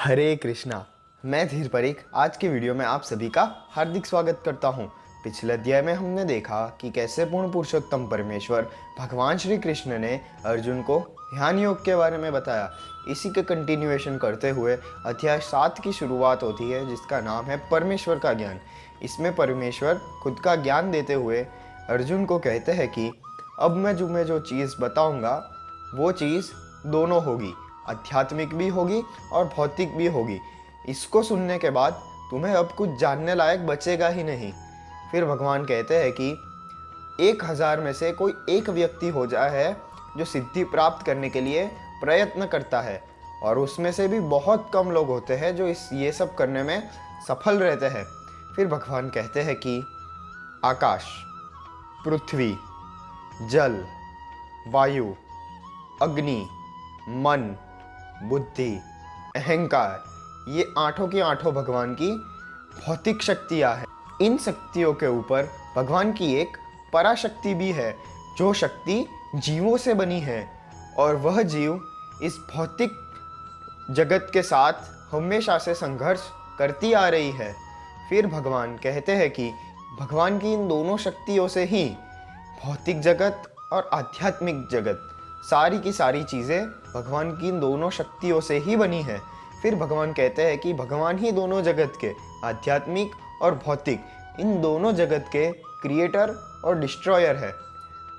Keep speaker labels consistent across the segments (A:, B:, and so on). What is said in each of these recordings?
A: हरे कृष्णा। मैं धीर परीख आज की वीडियो में आप सभी का हार्दिक स्वागत करता हूं। पिछले अध्याय में हमने देखा कि कैसे पूर्ण पुरुषोत्तम परमेश्वर भगवान श्री कृष्ण ने अर्जुन को ध्यान योग के बारे में बताया। इसी के कंटिन्यूएशन करते हुए अध्याय 7 की शुरुआत होती है, जिसका नाम है परमेश्वर का ज्ञान। इसमें परमेश्वर खुद का ज्ञान देते हुए अर्जुन को कहते हैं कि अब मैं जो चीज़ बताऊंगा वो चीज़ दोनों होगी, आध्यात्मिक भी होगी और भौतिक भी होगी। इसको सुनने के बाद तुम्हें अब कुछ जानने लायक बचेगा ही नहीं। फिर भगवान कहते हैं कि 1000 में से कोई एक व्यक्ति हो जाए है जो सिद्धि प्राप्त करने के लिए प्रयत्न करता है, और उसमें से भी बहुत कम लोग होते हैं जो ये सब करने में सफल रहते हैं। फिर भगवान कहते हैं कि आकाश, पृथ्वी, जल, वायु, अग्नि, मन, बुद्धि, अहंकार, ये आठों की आठों भगवान की भौतिक शक्तियाँ हैं। इन शक्तियों के ऊपर भगवान की एक पराशक्ति भी है, जो शक्ति जीवों से बनी है, और वह जीव इस भौतिक जगत के साथ हमेशा से संघर्ष करती आ रही है। फिर भगवान कहते हैं कि भगवान की इन दोनों शक्तियों से ही भौतिक जगत और आध्यात्मिक जगत, सारी की सारी चीज़ें भगवान की इन दोनों शक्तियों से ही बनी है। फिर भगवान कहते हैं कि भगवान ही दोनों जगत के, आध्यात्मिक और भौतिक, इन दोनों जगत के क्रिएटर और डिस्ट्रॉयर है।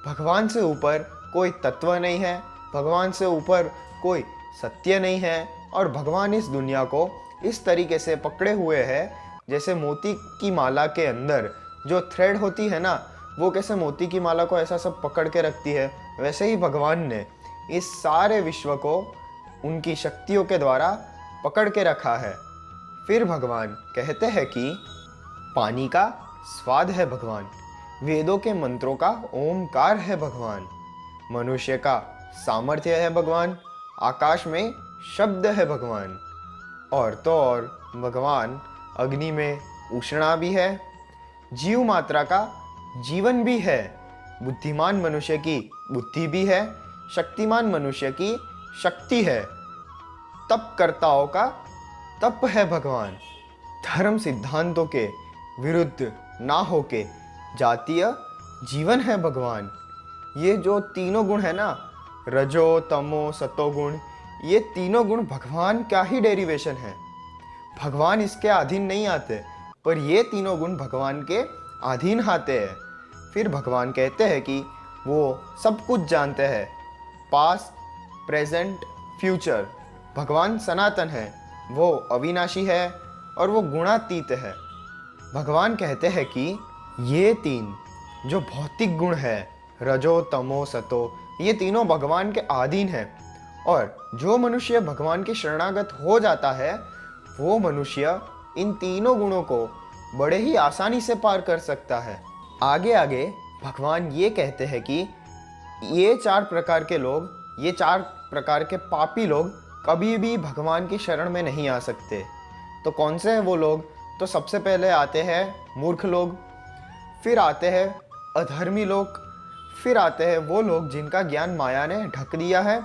A: भगवान से ऊपर कोई तत्व नहीं है, भगवान से ऊपर कोई सत्य नहीं है, और भगवान इस दुनिया को इस तरीके से पकड़े हुए है जैसे मोती की माला के अंदर जो थ्रेड होती है ना, वो कैसे मोती की माला को ऐसा सब पकड़ के रखती है, वैसे ही भगवान ने इस सारे विश्व को उनकी शक्तियों के द्वारा पकड़ के रखा है। फिर भगवान कहते हैं कि पानी का स्वाद है भगवान, वेदों के मंत्रों का ओमकार है भगवान, मनुष्य का सामर्थ्य है भगवान, आकाश में शब्द है भगवान, और तो और भगवान अग्नि में उष्णा भी है, जीव मात्रा का जीवन भी है, बुद्धिमान मनुष्य की बुद्धि भी है, शक्तिमान मनुष्य की शक्ति है, तपकर्ताओं का तप है भगवान, धर्म सिद्धांतों के विरुद्ध ना होके जातीय जीवन है भगवान। ये जो तीनों गुण है ना, रजो तमो सतो गुण, ये तीनों गुण भगवान का ही डेरिवेशन है। भगवान इसके अधीन नहीं आते, पर ये तीनों गुण भगवान के अधीन आते हैं। फिर भगवान कहते हैं कि वो सब कुछ जानते हैं, पास्ट, प्रेजेंट, फ्यूचर। भगवान सनातन है, वो अविनाशी है और वो गुणातीत है। भगवान कहते हैं कि ये तीन जो भौतिक गुण है, रजो तमो सतो, ये तीनों भगवान के अधीन है, और जो मनुष्य भगवान की शरणागत हो जाता है वो मनुष्य इन तीनों गुणों को बड़े ही आसानी से पार कर सकता है। आगे आगे भगवान ये कहते हैं कि ये 4 प्रकार के लोग, ये 4 प्रकार के पापी लोग कभी भी भगवान की शरण में नहीं आ सकते। तो कौन से हैं वो लोग? तो सबसे पहले आते हैं मूर्ख लोग, फिर आते हैं अधर्मी लोग, फिर आते हैं वो लोग जिनका ज्ञान माया ने ढक दिया है,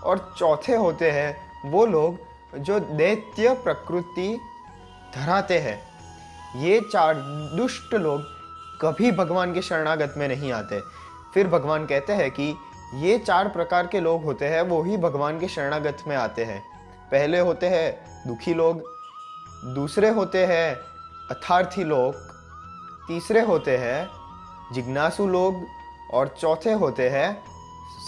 A: और चौथे होते हैं वो लोग जो दैत्य प्रकृति धराते हैं। ये 4 दुष्ट लोग कभी भगवान के शरणागत में नहीं आते। फिर भगवान कहते हैं कि ये 4 प्रकार के लोग होते हैं, वो ही भगवान के शरणागत में आते हैं। पहले होते हैं दुखी लोग, दूसरे होते हैं अर्थार्थी लोग, तीसरे होते हैं जिज्ञासु लोग, और चौथे होते हैं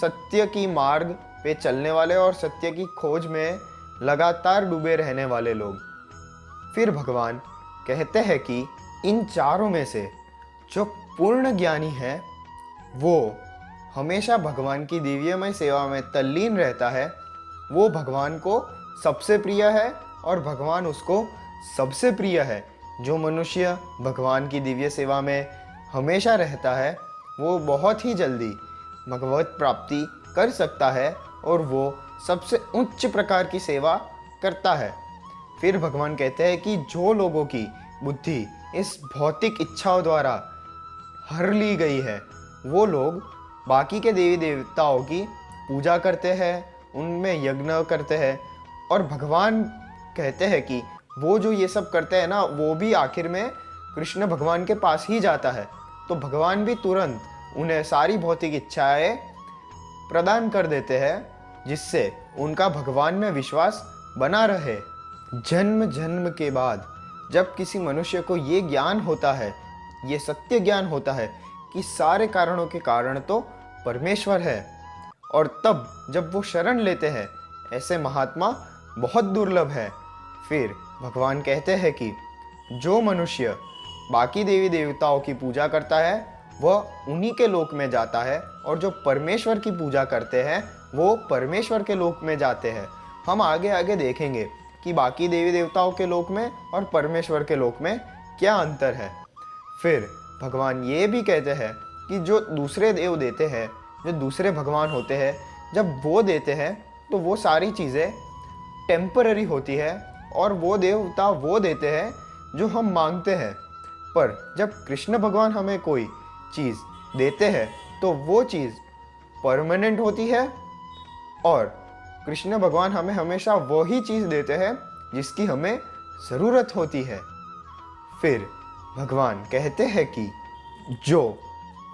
A: सत्य की मार्ग पे चलने वाले और सत्य की खोज में लगातार डूबे रहने वाले लोग। फिर भगवान कहते हैं कि इन चारों में से जो पूर्ण ज्ञानी है वो हमेशा भगवान की दिव्यमय सेवा में तल्लीन रहता है, वो भगवान को सबसे प्रिय है और भगवान उसको सबसे प्रिय है। जो मनुष्य भगवान की दिव्य सेवा में हमेशा रहता है वो बहुत ही जल्दी भगवत प्राप्ति कर सकता है, और वो सबसे उच्च प्रकार की सेवा करता है। फिर भगवान कहते हैं कि जो लोगों की बुद्धि इस भौतिक इच्छाओं द्वारा हर ली गई है, वो लोग बाकी के देवी देवताओं की पूजा करते हैं, उनमें यज्ञ करते हैं, और भगवान कहते हैं कि वो जो ये सब करते हैं ना, वो भी आखिर में कृष्ण भगवान के पास ही जाता है। तो भगवान भी तुरंत उन्हें सारी भौतिक इच्छाएं प्रदान कर देते हैं, जिससे उनका भगवान में विश्वास बना रहे। जन्म जन्म के बाद जब किसी मनुष्य को ये ज्ञान होता है, ये सत्य ज्ञान होता है कि सारे कारणों के कारण तो परमेश्वर है, और तब जब वो शरण लेते हैं, ऐसे महात्मा बहुत दुर्लभ है। फिर भगवान कहते हैं कि जो मनुष्य बाकी देवी देवताओं की पूजा करता है वह उन्हीं के लोक में जाता है, और जो परमेश्वर की पूजा करते हैं वो परमेश्वर के लोक में जाते हैं। हम आगे आगे देखेंगे कि बाकी देवी देवताओं के लोक में और परमेश्वर के लोक में क्या अंतर है। फिर भगवान ये भी कहते हैं कि जो दूसरे देव देते हैं, जो दूसरे भगवान होते हैं, जब वो देते हैं तो वो सारी चीज़ें टेम्पररी होती है, और वो देवता वो देते हैं जो हम मांगते हैं। पर जब कृष्ण भगवान हमें कोई चीज़ देते हैं तो वो चीज़ परमानेंट होती है, और कृष्ण भगवान हमें हमेशा वही चीज़ देते हैं जिसकी हमें ज़रूरत होती है। फिर भगवान कहते हैं कि जो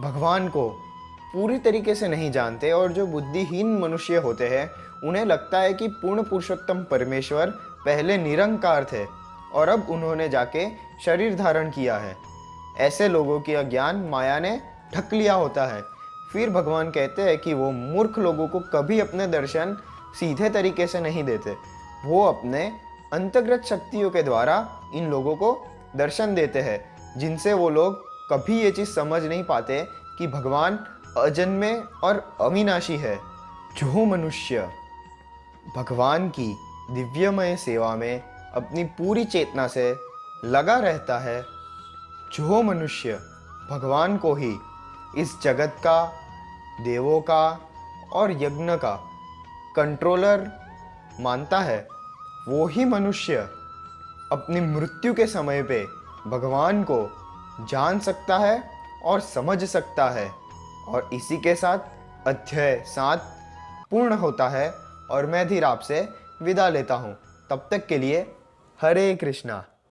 A: भगवान को पूरी तरीके से नहीं जानते और जो बुद्धिहीन मनुष्य होते हैं, उन्हें लगता है कि पूर्ण पुरुषोत्तम परमेश्वर पहले निरंकार थे और अब उन्होंने जाके शरीर धारण किया है। ऐसे लोगों की अज्ञान माया ने ढक लिया होता है। फिर भगवान कहते हैं कि वो मूर्ख लोगों को कभी अपने दर्शन सीधे तरीके से नहीं देते, वो अपने अंतर्गत शक्तियों के द्वारा इन लोगों को दर्शन देते हैं, जिनसे वो लोग कभी ये चीज़ समझ नहीं पाते कि भगवान अजन्मे और अविनाशी है। जो मनुष्य भगवान की दिव्यमय सेवा में अपनी पूरी चेतना से लगा रहता है, जो मनुष्य भगवान को ही इस जगत का, देवों का और यज्ञ का कंट्रोलर मानता है, वो ही मनुष्य अपनी मृत्यु के समय पे भगवान को जान सकता है और समझ सकता है। और इसी के साथ अध्याय 7 पूर्ण होता है और मैं धीर आपसे विदा लेता हूँ। तब तक के लिए हरे कृष्णा।